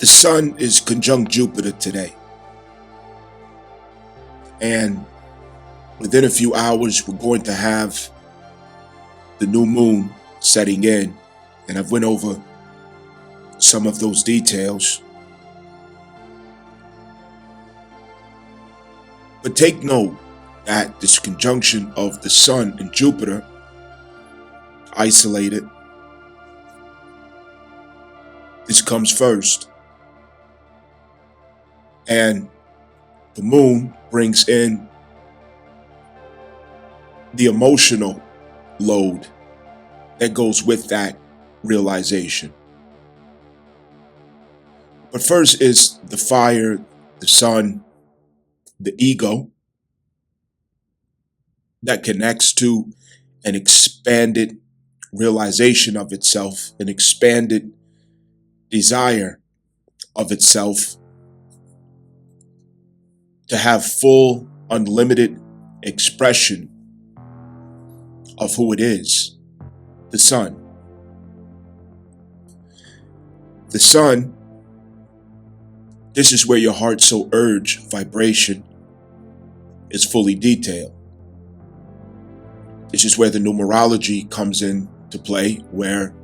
The sun is conjunct Jupiter today, and within a few hours we're going to have the new moon setting in, and I've went over some of those details. But take note that this conjunction of the sun and Jupiter, isolated, this comes first. And the moon brings in the emotional load that goes with that realization. But first is the fire, the sun, the ego that connects to an expanded realization of itself, an expanded desire of itself to have full, unlimited expression of who it is, the sun. The sun, this is where your heart soul urge vibration is fully detailed. This is where the numerology comes into play, where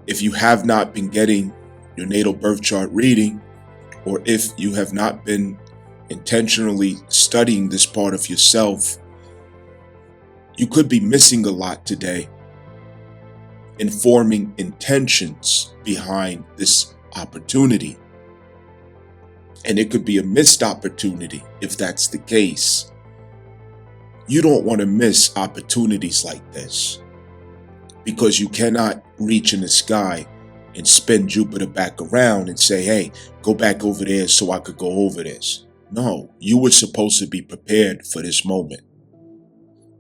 if you have not been getting your natal birth chart reading, or if you have not been intentionally studying this part of yourself, you could be missing a lot today in forming intentions behind this opportunity. And it could be a missed opportunity if that's the case. You don't want to miss opportunities like this, because you cannot reach in the sky and spin Jupiter back around and say, hey, go back over there so I could go over this. No, you were supposed to be prepared for this moment.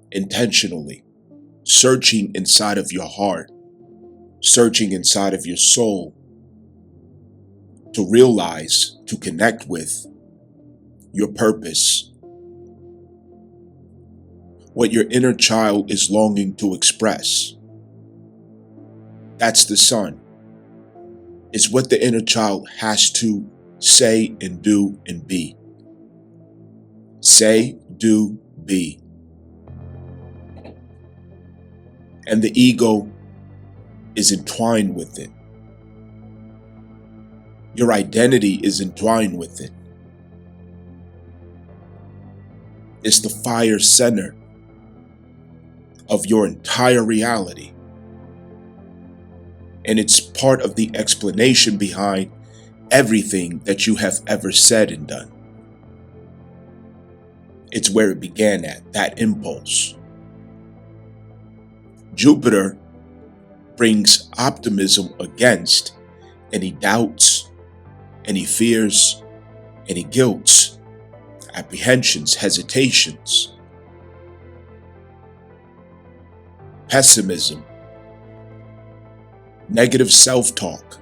Intentionally, searching inside of your heart, searching inside of your soul to realize, to connect with your purpose, what your inner child is longing to express. That's the sun. It's what the inner child has to say and do and be. Say, do, be. And the ego is entwined with it. Your identity is entwined with it. It's the fire center of your entire reality. And it's part of the explanation behind everything that you have ever said and done. It's where it began at, that impulse. Jupiter brings optimism against any doubts, any fears, any guilts, apprehensions, hesitations, pessimism, negative self-talk,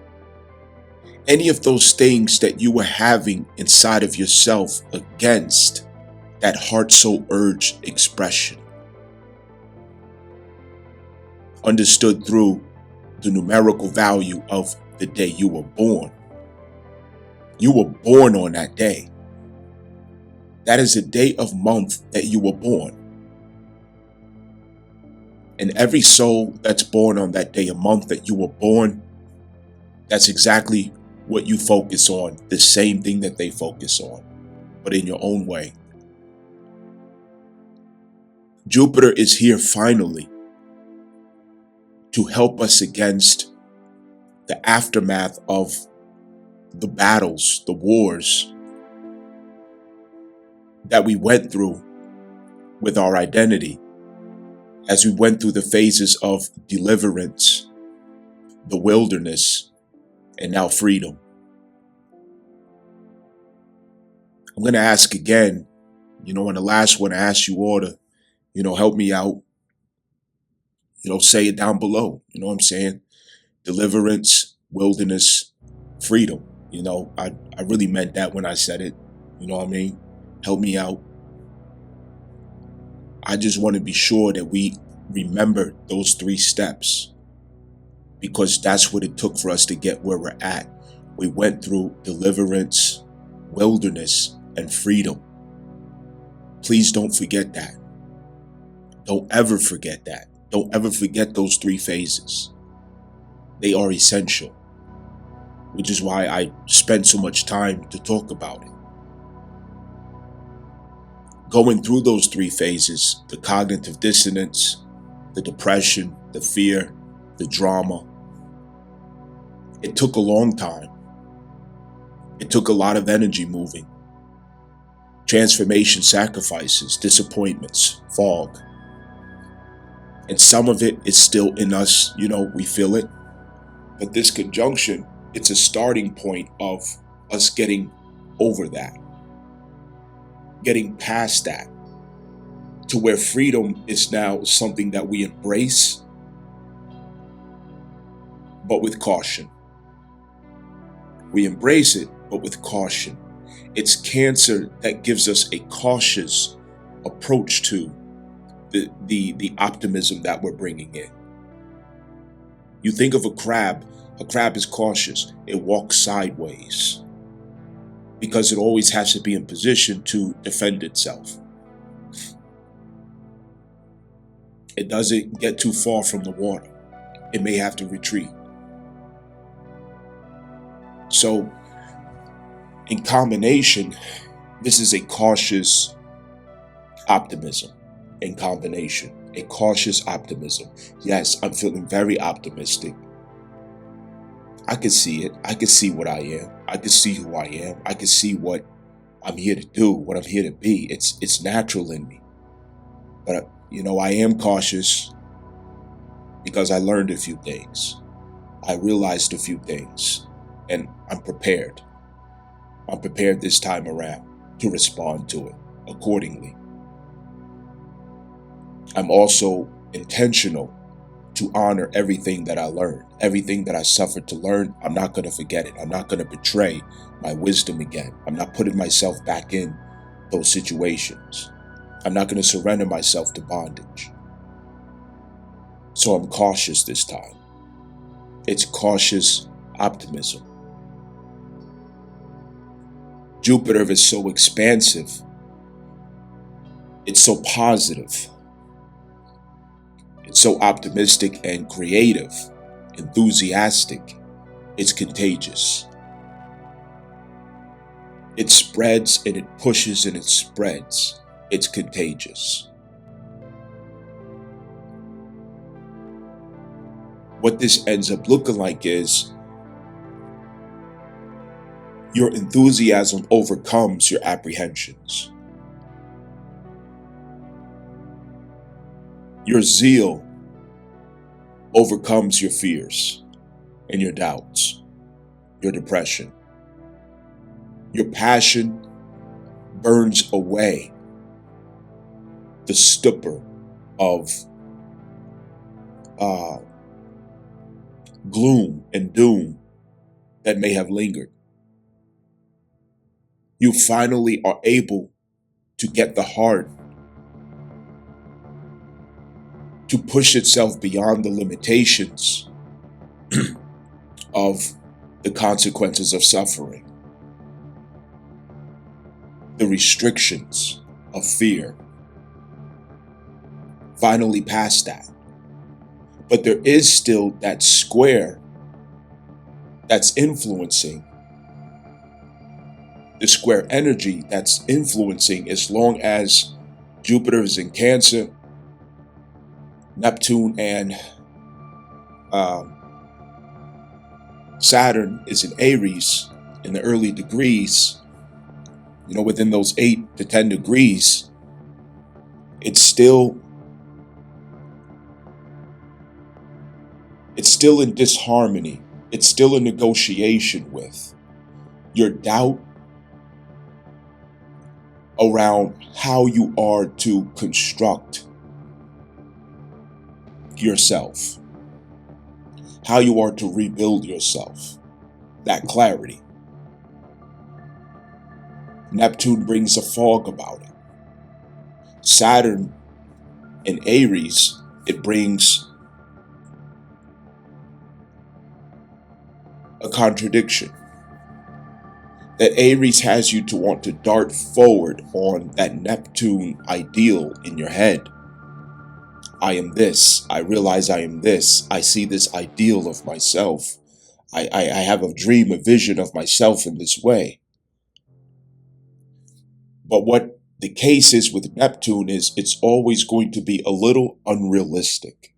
any of those things that you were having inside of yourself against that heart soul urge expression. Understood through the numerical value of the day you were born. You were born on that day. That is the day of month that you were born. And every soul that's born on that day, a month that you were born, that's exactly what you focus on, the same thing that they focus on, but in your own way. Jupiter is here finally to help us against the aftermath of the battles, the wars that we went through with our identity, as we went through the phases of deliverance, the wilderness, and now freedom. I'm going to ask again, on the last one, I asked you all to, help me out. Say it down below. You know what I'm saying? Deliverance, wilderness, freedom. I really meant that when I said it. You know what I mean? Help me out. I just want to be sure that we remember those 3 steps, because that's what it took for us to get where we're at We went through deliverance, wilderness, and freedom. Please don't forget that. Don't ever forget that. Don't ever forget those three phases. They are essential, which is why I spend so much time to talk about it. Going through those three phases, the cognitive dissonance, the depression, the fear, the drama, it took a long time. It took a lot of energy moving. Transformation, sacrifices, disappointments, fog. And some of it is still in us, we feel it. But this conjunction, it's a starting point of us getting over that, getting past that, to where freedom is now something that we embrace, but with caution. We embrace it, but with caution. It's cancer that gives us a cautious approach to the optimism that we're bringing in. You think of a crab is cautious. It walks sideways because it always has to be in position to defend itself. It doesn't get too far from the water. It may have to retreat. So, in combination, this is a cautious optimism. In combination, a cautious optimism. Yes, I'm feeling very optimistic. I can see it. I can see what I am. I can see who I am. I can see what I'm here to do, what I'm here to be. It's natural in me. But, I am cautious because I learned a few things. I realized a few things, and I'm prepared. I'm prepared this time around to respond to it accordingly. I'm also intentional to honor everything that I learned, everything that I suffered to learn. I'm not going to forget it. I'm not going to betray my wisdom again. I'm not putting myself back in those situations. I'm not going to surrender myself to bondage. So I'm cautious this time. It's cautious optimism. Jupiter is so expansive. It's so positive. It's so optimistic and creative, enthusiastic. It's contagious. It spreads and it pushes and it spreads. It's contagious. What this ends up looking like is your enthusiasm overcomes your apprehensions. Your zeal overcomes your fears and your doubts, your depression. Your passion burns away the stupor of gloom and doom that may have lingered. You finally are able to get the heart to push itself beyond the limitations of the consequences of suffering, the restrictions of fear. Finally past that. But there is still that square that's influencing, the square energy that's influencing, as long as Jupiter is in Cancer, Neptune and Saturn is in Aries in the early degrees, within those 8 to 10 degrees, it's still in disharmony. It's still a negotiation with your doubt around how you are to construct yourself, how you are to rebuild yourself, that clarity. Neptune brings a fog about it. Saturn in Aries, it brings a contradiction. That Aries has you to want to dart forward on that Neptune ideal in your head. I am this. I realize I am this. I see this ideal of myself. I have a dream, a vision of myself in this way. But what the case is with Neptune is it's always going to be a little unrealistic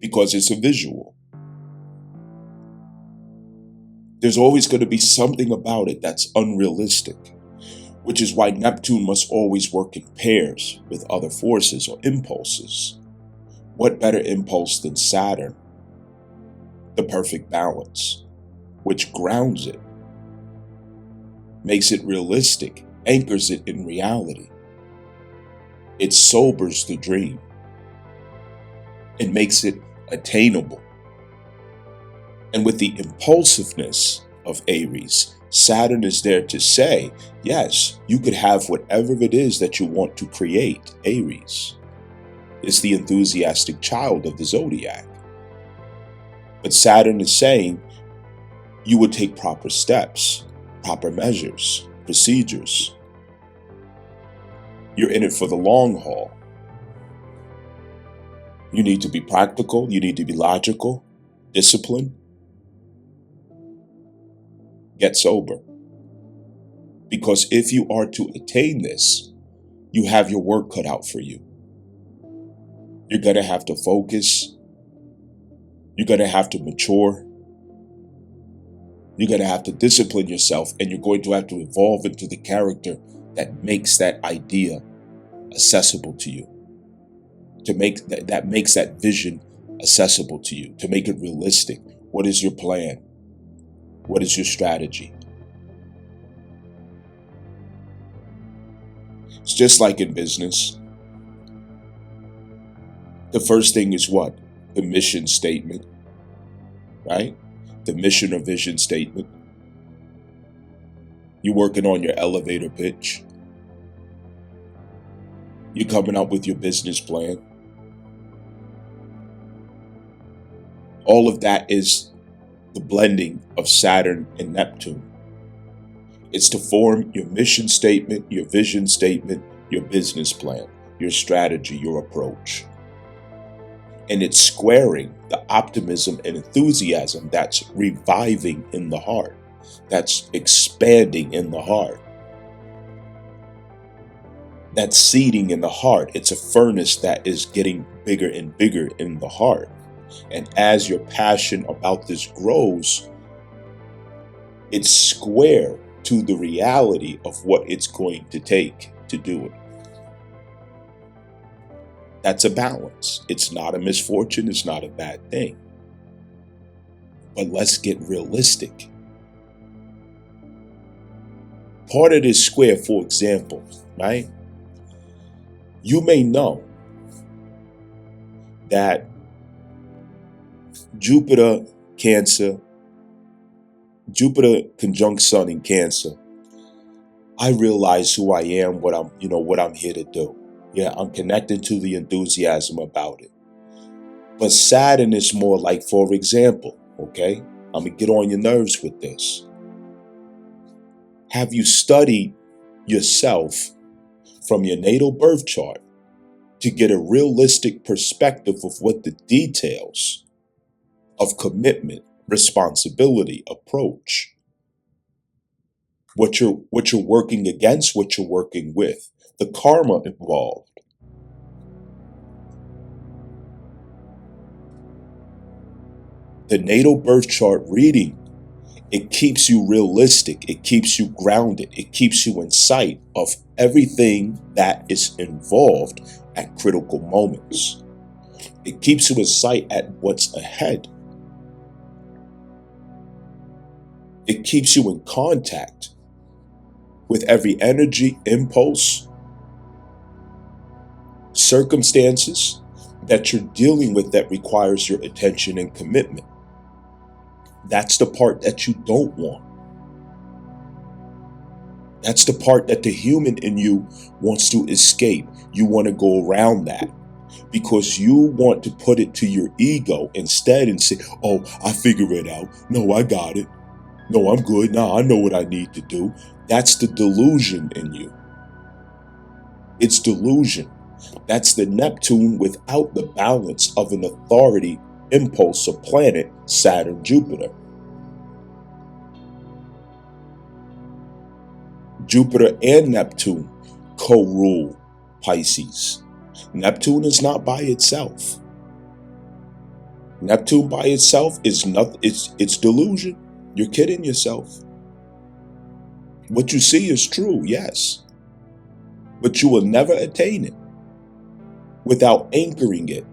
because it's a visual. There's always going to be something about it that's unrealistic, which is why Neptune must always work in pairs with other forces or impulses. What better impulse than Saturn? The perfect balance, which grounds it, makes it realistic, anchors it in reality. It sobers the dream. It makes it attainable. And with the impulsiveness of Aries, Saturn is there to say, yes, you could have whatever it is that you want to create. Aries is the enthusiastic child of the zodiac. But Saturn is saying you would take proper steps, proper measures, procedures. You're in it for the long haul. You need to be practical. You need to be logical, disciplined. Get sober. Because if you are to attain this, you have your work cut out for you. You're going to have to focus. You're going to have to mature. You're going to have to discipline yourself, and you're going to have to evolve into the character that makes that idea accessible to you. To make that makes that vision accessible to you, to make it realistic. What is your plan? What is your strategy? It's just like in business. The first thing is what? The mission statement, right? The mission or vision statement. You're working on your elevator pitch. You're coming up with your business plan. All of that is the blending of Saturn and Neptune. It's to form your mission statement, your vision statement, your business plan, your strategy, your approach. And it's squaring the optimism and enthusiasm that's reviving in the heart, that's expanding in the heart, that's seeding in the heart. It's a furnace that is getting bigger and bigger in the heart. And as your passion about this grows, it's square to the reality of what it's going to take to do it. That's a balance. It's not a misfortune. It's not a bad thing. But let's get realistic. Part of this square, for example, right? You may know that Jupiter conjunct Sun in Cancer. I realize who I am, what I'm here to do. Yeah, I'm connected to the enthusiasm about it. But Saturn is more like, for example, okay? I'm going to get on your nerves with this. Have you studied yourself from your natal birth chart to get a realistic perspective of what the details of commitment, responsibility, approach, what you're working against, what you're working with, the karma involved? The natal birth chart reading, it keeps you realistic, it keeps you grounded, it keeps you in sight of everything that is involved at critical moments. It keeps you in sight at what's ahead. It keeps you in contact with every energy, impulse, circumstances that you're dealing with that requires your attention and commitment. That's the part that you don't want. That's the part that the human in you wants to escape. You want to go around that because you want to put it to your ego instead and say, oh, I figure it out. No, I got it. No, I'm good. Nah, I know what I need to do. That's the delusion in you. It's delusion. That's the Neptune without the balance of an authority impulse of planet Saturn, Jupiter. Jupiter and Neptune co-rule Pisces. Neptune is not by itself. Neptune by itself is not, it's delusion. You're kidding yourself. What you see is true, yes, but you will never attain it without anchoring it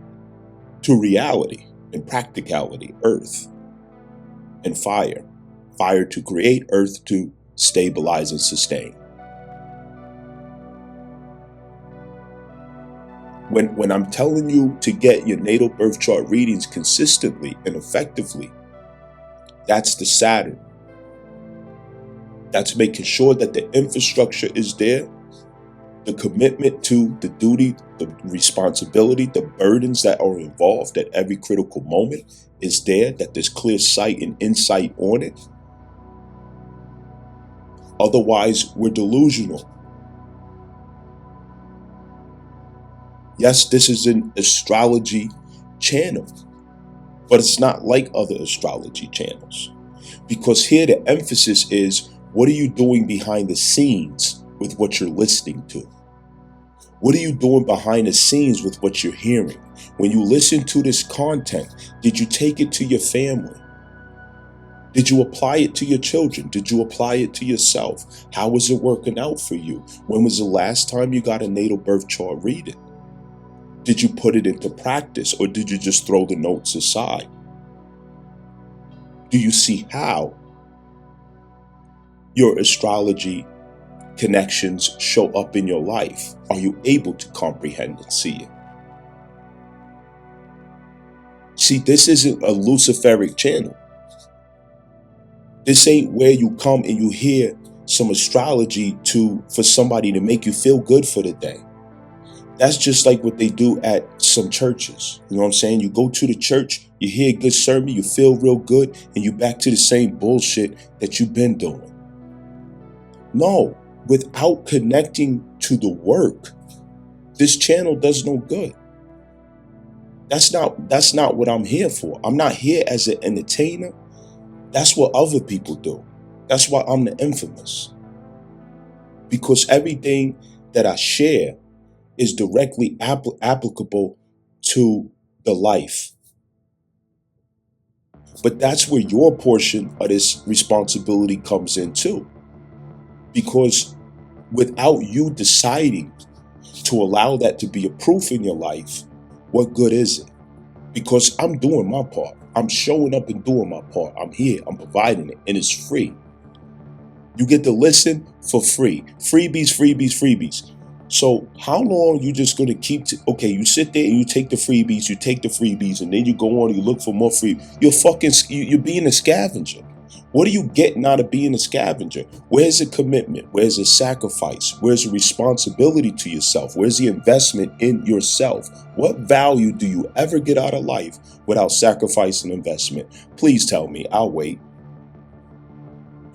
to reality and practicality, earth and fire. Fire to create, earth to stabilize and sustain. When I'm telling you to get your natal birth chart readings consistently and effectively, that's the Saturn. That's making sure that the infrastructure is there, the commitment to the duty, the responsibility, the burdens that are involved at every critical moment is there, that there's clear sight and insight on it. Otherwise, we're delusional. Yes, this is an astrology channel, but it's not like other astrology channels. Because here the emphasis is, what are you doing behind the scenes with what you're listening to? What are you doing behind the scenes with what you're hearing? When you listen to this content, did you take it to your family? Did you apply it to your children? Did you apply it to yourself? How is it working out for you? When was the last time you got a natal birth chart reading? Did you put it into practice, or did you just throw the notes aside? Do you see how your astrology connections show up in your life? Are you able to comprehend and see it? See, this isn't a Luciferic channel. This ain't where you come and you hear some astrology for somebody to make you feel good for the day. That's just like what they do at some churches. You know what I'm saying? You go to the church, you hear a good sermon, you feel real good, and you back to the same bullshit that you've been doing. No, without connecting to the work, this channel does no good. That's not what I'm here for. I'm not here as an entertainer. That's what other people do. That's why I'm the infamous. Because everything that I share is directly applicable to the life. But that's where your portion of this responsibility comes in too. Because without you deciding to allow that to be a proof in your life, what good is it? Because I'm doing my part. I'm showing up and doing my part. I'm here, I'm providing it, and it's free. You get to listen for free. Freebies, freebies, freebies. So how long you just gonna keep, okay, you sit there and you take the freebies, and then you go on and you look for more free. You're being a scavenger. What are you getting out of being a scavenger? Where's the commitment? Where's the sacrifice? Where's the responsibility to yourself? Where's the investment in yourself? What value do you ever get out of life without sacrifice and investment? Please tell me, I'll wait.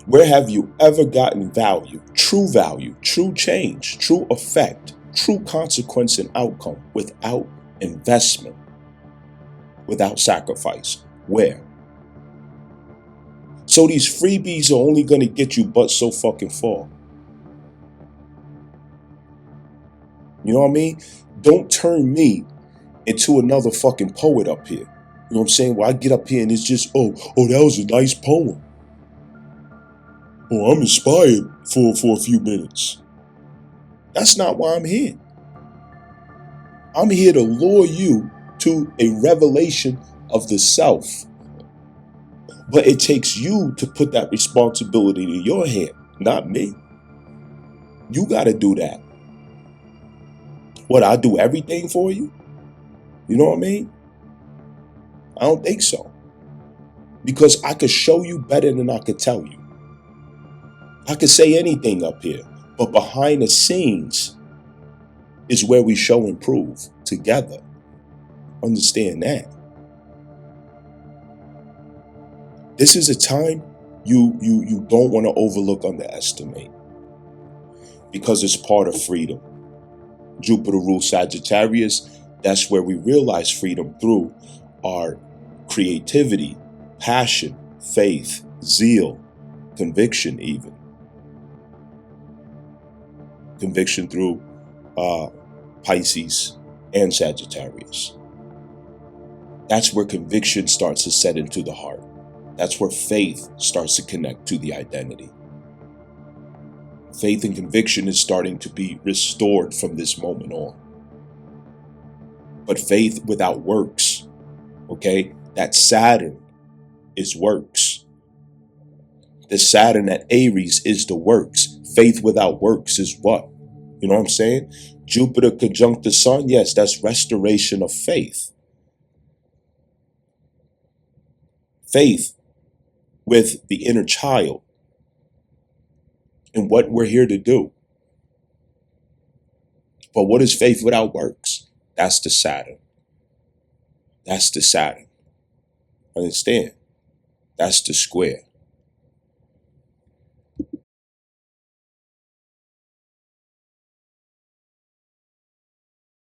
Where have you ever gotten value, true change, true effect, true consequence and outcome without investment, without sacrifice? Where? So these freebies are only going to get you but so fucking far. You know what I mean? Don't turn me into another fucking poet up here. You know what I'm saying? Well, I get up here and it's just, oh, that was a nice poem. Oh, I'm inspired for a few minutes. That's not why I'm here. I'm here to lure you to a revelation of the self. But it takes you to put that responsibility in your hand, not me. You got to do that. What, I do everything for you? You know what I mean? I don't think so. Because I could show you better than I could tell you. I could say anything up here, but behind the scenes is where we show and prove together. Understand that. This is a time you don't want to overlook, underestimate, because it's part of freedom. Jupiter rules Sagittarius. That's where we realize freedom through our creativity, passion, faith, zeal, conviction, even conviction through Pisces and Sagittarius. That's where conviction starts to set into the heart. That's where faith starts to connect to the identity. Faith and conviction is starting to be restored from this moment on. But faith without works, okay? That Saturn is works. The Saturn at Aries is the works. Faith without works is what? You know what I'm saying? Jupiter conjunct the sun, yes, that's restoration of faith. Faith with the inner child and what we're here to do. But what is faith without works? That's the Saturn. That's the Saturn. Understand? That's the square.